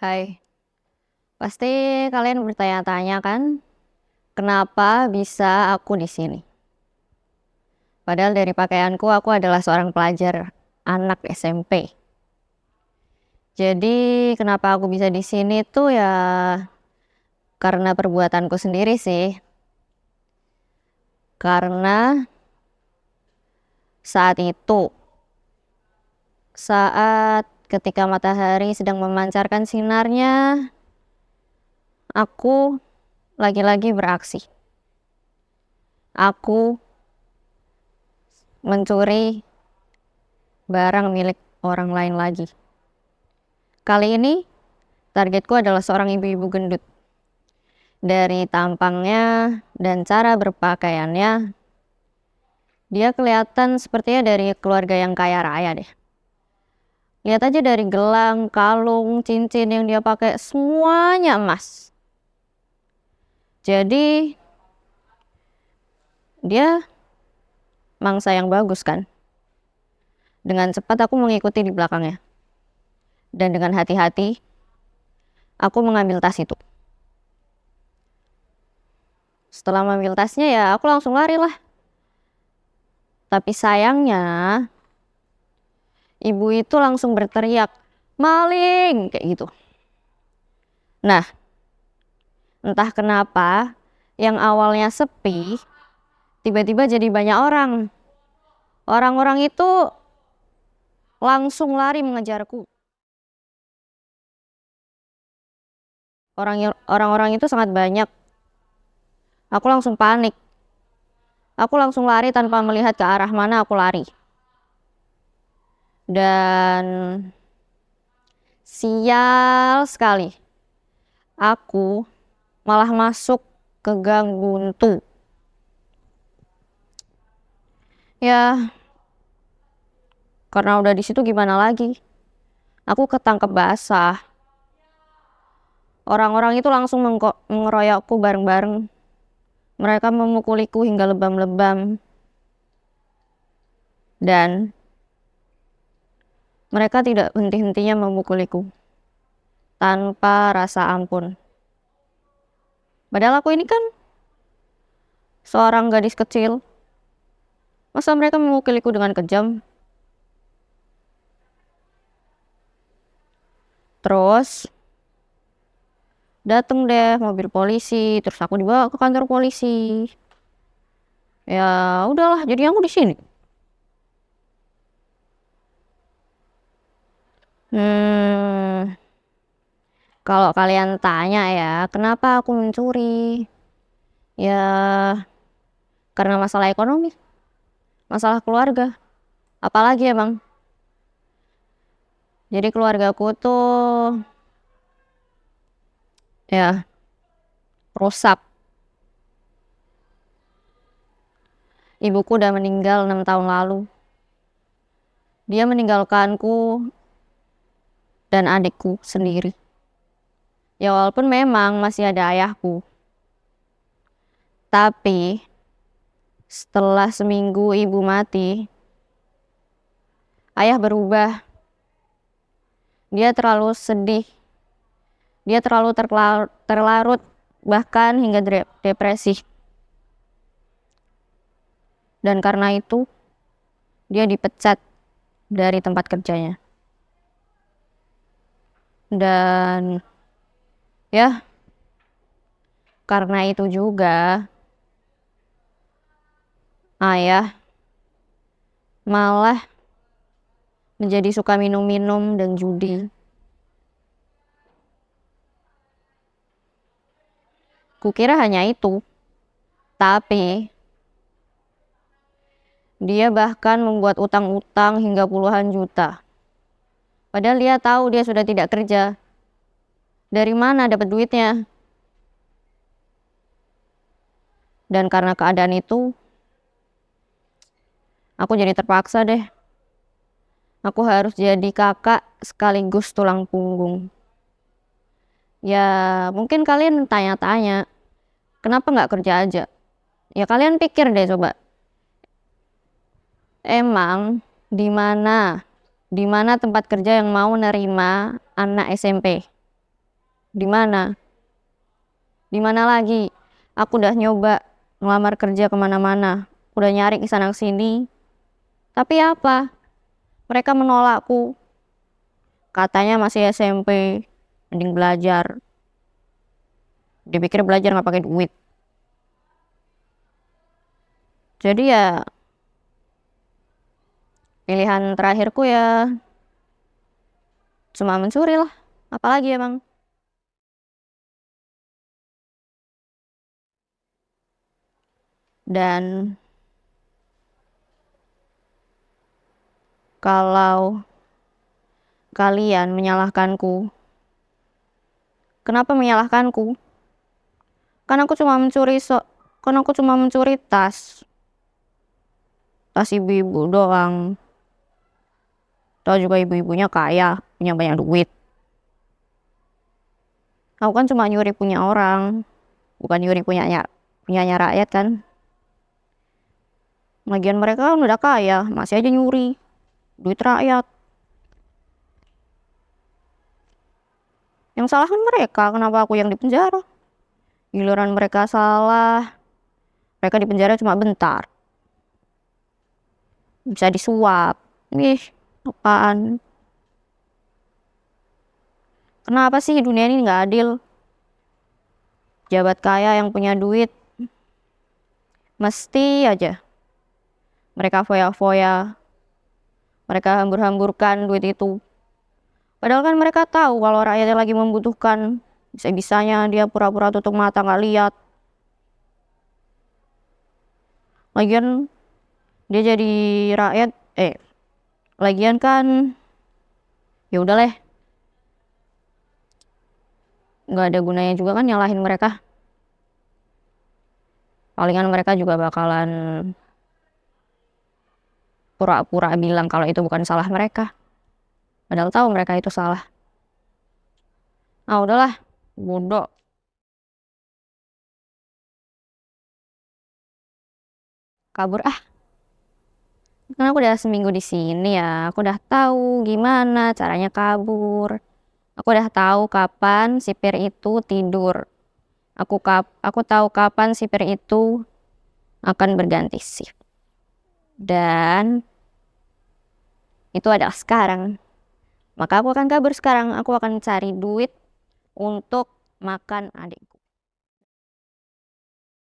Hai, pasti kalian bertanya-tanya kan, kenapa bisa aku di sini? Padahal dari pakaianku aku adalah seorang pelajar anak SMP. Jadi kenapa aku bisa di sini tuh ya karena perbuatanku sendiri sih. Karena saat itu, saat ketika matahari sedang memancarkan sinarnya, aku lagi-lagi beraksi. Aku mencuri barang milik orang lain lagi. Kali ini targetku adalah seorang ibu-ibu gendut. Dari tampangnya dan cara berpakaiannya, dia kelihatan sepertinya dari keluarga yang kaya raya deh. Lihat aja dari gelang, kalung, cincin yang dia pakai, semuanya emas. Jadi, dia mangsa yang bagus kan. Dengan cepat aku mengikuti di belakangnya. Dan dengan hati-hati, aku mengambil tas itu. Setelah mengambil tasnya ya aku langsung lari lah. Tapi sayangnya, ibu itu langsung berteriak, "Maling!" kayak gitu. Nah, entah kenapa yang awalnya sepi, tiba-tiba jadi banyak orang. Orang-orang itu langsung lari mengejarku. Orang-orang itu sangat banyak. Aku langsung panik. Aku langsung lari tanpa melihat ke arah mana aku lari. Dan sial sekali. Aku malah masuk ke gang buntu. Ya, karena udah di situ gimana lagi? Aku ketangkep basah. Orang-orang itu langsung mengeroyokku bareng-bareng. Mereka memukuliku hingga lebam-lebam. Dan mereka tidak henti-hentinya memukuliku. Tanpa rasa ampun. Padahal aku ini kan seorang gadis kecil. Masa mereka memukuliku dengan kejam? Terus dateng deh mobil polisi. Terus aku dibawa ke kantor polisi. Ya udahlah, jadi aku di sini. Kalau kalian tanya ya, kenapa aku mencuri? Ya, karena masalah ekonomi, masalah keluarga. Apalagi ya, Bang? Jadi keluargaku tuh ya rusak. Ibuku udah meninggal 6 tahun lalu. Dia meninggalkanku dan adikku sendiri. Ya walaupun memang masih ada ayahku. Tapi setelah seminggu ibu mati, ayah berubah. Dia terlalu sedih. Dia terlalu terlarut bahkan hingga depresi. Dan karena itu dia dipecat dari tempat kerjanya. Dan ya karena itu juga ayah malah menjadi suka minum-minum dan judi. Kukira hanya itu, tapi dia bahkan membuat utang-utang hingga puluhan juta. Padahal dia tahu dia sudah tidak kerja. Dari mana dapat duitnya? Dan karena keadaan itu, aku jadi terpaksa deh. Aku harus jadi kakak sekaligus tulang punggung. Ya mungkin kalian tanya-tanya, kenapa nggak kerja aja? Ya kalian pikir deh coba. Emang di mana tempat kerja yang mau nerima anak SMP? Di mana? Di mana lagi? Aku udah nyoba ngelamar kerja kemana-mana. Udah nyari kesana kesini. Tapi apa? Mereka menolakku. Katanya masih SMP. Mending belajar. Dipikir belajar nggak pakai duit. Jadi ya pilihan terakhirku ya cuma mencuri lah. Apalagi emang. Dan kalau kalian menyalahkanku, kenapa menyalahkanku? Kan aku cuma mencuri kan aku cuma mencuri tas ibu-ibu doang. Tahu juga ibu-ibunya kaya, punya banyak duit. Aku kan cuma nyuri punya orang, bukan nyuri punyanya rakyat kan. Lagian mereka kan udah kaya, masih aja nyuri duit rakyat. Yang salah kan mereka, kenapa aku yang dipenjara? Giliran mereka salah, mereka dipenjara cuma bentar. Bisa disuap. Ih, apaan? Kenapa sih dunia ini nggak adil? Jabat kaya yang punya duit, mesti aja mereka foya-foya, mereka hambur-hamburkan duit itu. Padahal kan mereka tahu kalau rakyatnya lagi membutuhkan. Bisa-bisanya dia pura-pura tutup mata nggak lihat. Lagian dia jadi rakyat, lagian kan ya udah leh, nggak ada gunanya juga kan nyalahin mereka. Palingan mereka juga bakalan pura-pura bilang kalau itu bukan salah mereka. Padahal tahu mereka itu salah. Ah udahlah, bodoh. Kabur ah. Karena aku udah seminggu di sini ya, aku udah tahu gimana caranya kabur. Aku udah tahu kapan sipir itu tidur. Aku tahu kapan sipir itu akan berganti shift. Dan itu adalah sekarang. Maka aku akan kabur sekarang. Aku akan cari duit untuk makan adikku.